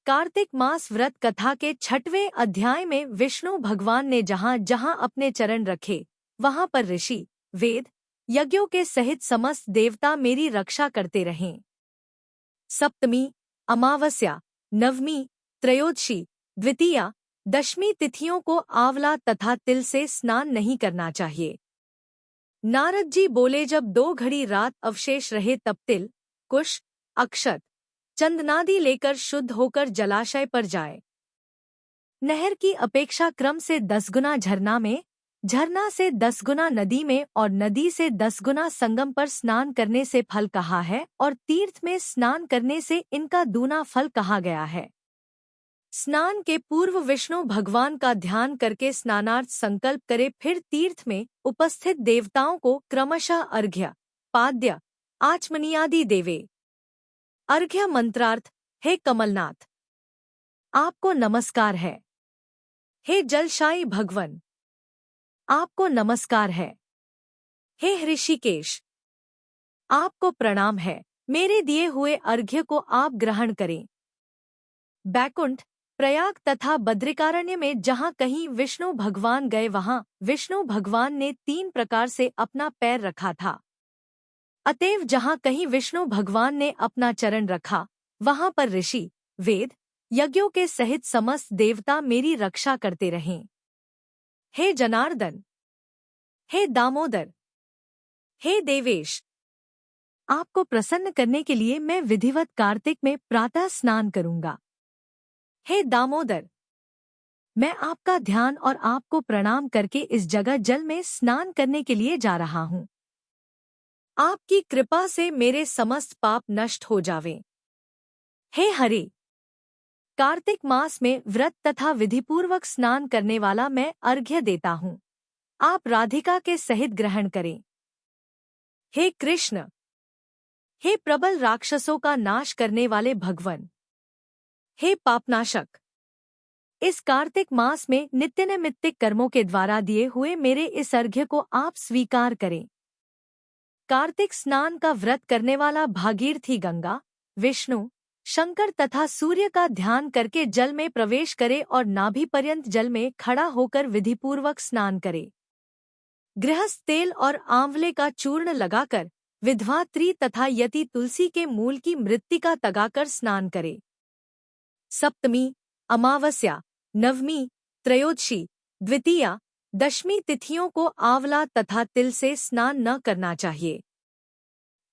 कार्तिक मास व्रत कथा के 6वें अध्याय में विष्णु भगवान ने जहाँ जहाँ अपने चरण रखे वहाँ पर ऋषि, वेद, यज्ञों के सहित समस्त देवता मेरी रक्षा करते रहें। सप्तमी, अमावस्या, नवमी, त्रयोदशी, द्वितीया, दशमी तिथियों को आंवला तथा तिल से स्नान नहीं करना चाहिए। नारद जी बोले, जब 2 घड़ी रात अवशेष रहे तब तिल, कुश, अक्षत, चंदनादि लेकर शुद्ध होकर जलाशय पर जाए। नहर की अपेक्षा क्रम से 10 गुना झरना में, झरना से 10 गुना नदी में और नदी से 10 गुना संगम पर स्नान करने से फल कहा है और तीर्थ में स्नान करने से इनका दूना फल कहा गया है। स्नान के पूर्व विष्णु भगवान का ध्यान करके स्नानार्थ संकल्प करे, फिर तीर्थ में उपस्थित देवताओं को क्रमशः अर्घ्य, पाद्य, आचमनीयादि देवे। अर्घ्य मंत्रार्थ, हे कमलनाथ, आपको नमस्कार है। हे जलशायी भगवन, आपको नमस्कार है। हे ऋषिकेश, आपको प्रणाम है। मेरे दिए हुए अर्घ्य को आप ग्रहण करें। बैकुंठ, प्रयाग तथा बद्रिकारण्य में जहाँ कहीं विष्णु भगवान गए वहाँ विष्णु भगवान ने 3 प्रकार से अपना पैर रखा था। अतएव जहाँ कहीं विष्णु भगवान ने अपना चरण रखा वहाँ पर ऋषि, वेद, यज्ञों के सहित समस्त देवता मेरी रक्षा करते रहें। हे जनार्दन, हे दामोदर, हे देवेश, आपको प्रसन्न करने के लिए मैं विधिवत कार्तिक में प्रातः स्नान करूंगा। हे दामोदर, मैं आपका ध्यान और आपको प्रणाम करके इस जगह जल में स्नान करने के लिए जा रहा हूँ। आपकी कृपा से मेरे समस्त पाप नष्ट हो जावें। हे हरि, कार्तिक मास में व्रत तथा विधिपूर्वक स्नान करने वाला मैं अर्घ्य देता हूँ। आप राधिका के सहित ग्रहण करें। हे कृष्ण, हे प्रबल राक्षसों का नाश करने वाले भगवन, हे पापनाशक, इस कार्तिक मास में नित्य-नैमित्तिक कर्मों के द्वारा दिए हुए मेरे इस अर्घ्य को आप स्वीकार करें। कार्तिक स्नान का व्रत करने वाला भागीरथी गंगा, विष्णु, शंकर तथा सूर्य का ध्यान करके जल में प्रवेश करे और नाभि पर्यंत जल में खड़ा होकर विधिपूर्वक स्नान करे। गृहस्थ तेल और आंवले का चूर्ण लगाकर विधवा त्री तथा यति तुलसी के मूल की मृत्तिका तगाकर स्नान करे। सप्तमी, अमावस्या, नवमी, त्रयोदशी, द्वितीया, दशमी तिथियों को आंवला तथा तिल से स्नान न करना चाहिए।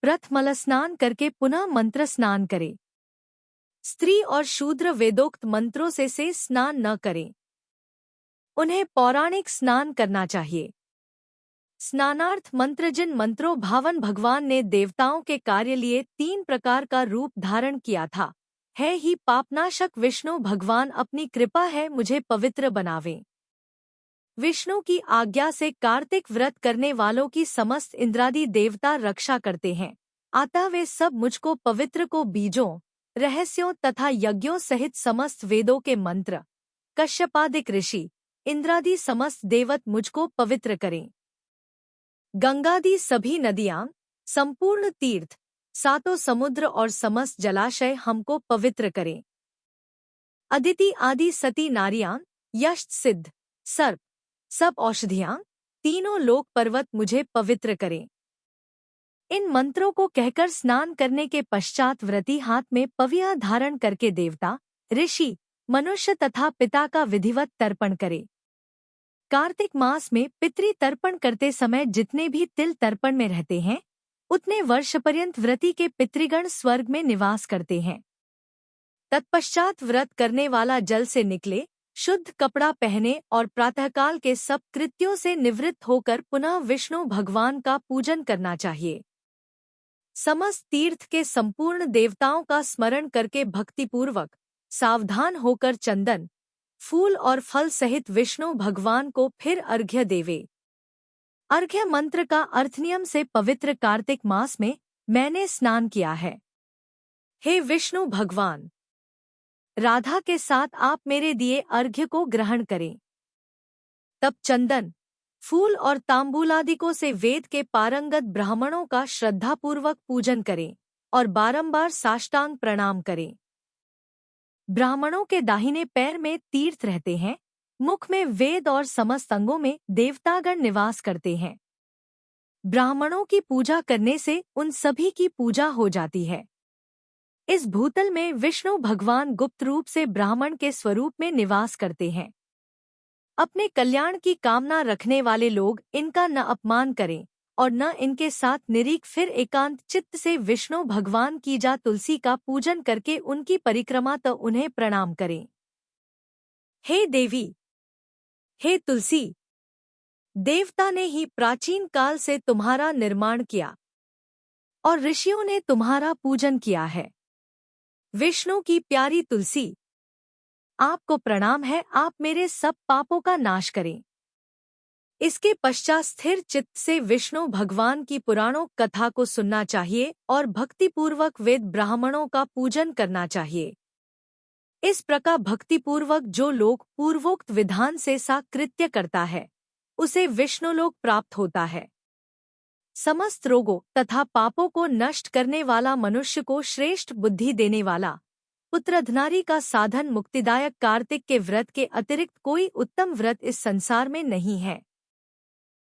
प्रथमल स्नान करके पुनः मंत्र स्नान करे। स्त्री और शूद्र वेदोक्त मंत्रों से स्नान न करें। उन्हें पौराणिक स्नान करना चाहिए। स्नानार्थ मंत्र, जिन मंत्रों भावन भगवान ने देवताओं के कार्य लिए 3 प्रकार का रूप धारण किया था, है ही पापनाशक विष्णु भगवान अपनी कृपा है मुझे पवित्र बनावें। विष्णु की आज्ञा से कार्तिक व्रत करने वालों की समस्त इंद्रादि देवता रक्षा करते हैं, अतः वे सब मुझको पवित्र को बीजों, रहस्यों तथा यज्ञों सहित समस्त वेदों के मंत्र, कश्यपादिक ऋषि, इंद्रादि समस्त देवत मुझको पवित्र करें। गंगादि सभी नदियाँ, संपूर्ण तीर्थ, 7 समुद्र और समस्त जलाशय हमको पवित्र करें। अदिति आदि सती नारियां, यश सिद्ध, सर्प, सब औषधियां, तीनों लोक पर्वत मुझे पवित्र करें। इन मंत्रों को कहकर स्नान करने के पश्चात व्रती हाथ में पविया धारण करके देवता, ऋषि, मनुष्य तथा पिता का विधिवत तर्पण करे। कार्तिक मास में पितृ तर्पण करते समय जितने भी तिल तर्पण में रहते हैं, उतने वर्ष पर्यंत व्रती के पितृगण स्वर्ग में निवास करते हैं। तत्पश्चात व्रत करने वाला जल से निकले, शुद्ध कपड़ा पहने और प्रातःकाल के सब कृत्यों से निवृत्त होकर पुनः विष्णु भगवान का पूजन करना चाहिए। समस्त तीर्थ के संपूर्ण देवताओं का स्मरण करके भक्तिपूर्वक सावधान होकर चंदन, फूल और फल सहित विष्णु भगवान को फिर अर्घ्य देवे। अर्घ्य मंत्र का अर्थ नियम से पवित्र कार्तिक मास में मैंने स्नान किया है। हे विष्णु भगवान, राधा के साथ आप मेरे दिए अर्घ्य को ग्रहण करें। तब चंदन, फूल और तांबूलादिकों से वेद के पारंगत ब्राह्मणों का श्रद्धापूर्वक पूजन करें और बारंबार साष्टांग प्रणाम करें। ब्राह्मणों के दाहिने पैर में तीर्थ रहते हैं, मुख में वेद और समस्त अंगों में देवतागण निवास करते हैं। ब्राह्मणों की पूजा करने से उन सभी की पूजा हो जाती है। इस भूतल में विष्णु भगवान गुप्त रूप से ब्राह्मण के स्वरूप में निवास करते हैं। अपने कल्याण की कामना रखने वाले लोग इनका न अपमान करें और न इनके साथ निरीक, फिर एकांत चित्त से विष्णु भगवान की जा तुलसी का पूजन करके उनकी परिक्रमा तो उन्हें प्रणाम करें। हे देवी, हे तुलसी, देवता ने ही प्राचीन काल से तुम्हारा निर्माण किया और ऋषियों ने तुम्हारा पूजन किया है। विष्णु की प्यारी तुलसी, आपको प्रणाम है, आप मेरे सब पापों का नाश करें। इसके पश्चात स्थिर चित्त से विष्णु भगवान की पुराणों कथा को सुनना चाहिए और भक्तिपूर्वक वेद ब्राह्मणों का पूजन करना चाहिए। इस प्रकार भक्तिपूर्वक जो लोग पूर्वोक्त विधान से सा कृत्य करता है, उसे विष्णुलोक प्राप्त होता है। समस्त रोगों तथा पापों को नष्ट करने वाला, मनुष्य को श्रेष्ठ बुद्धि देने वाला, पुत्रधनारी का साधन, मुक्तिदायक कार्तिक के व्रत के अतिरिक्त कोई उत्तम व्रत इस संसार में नहीं है।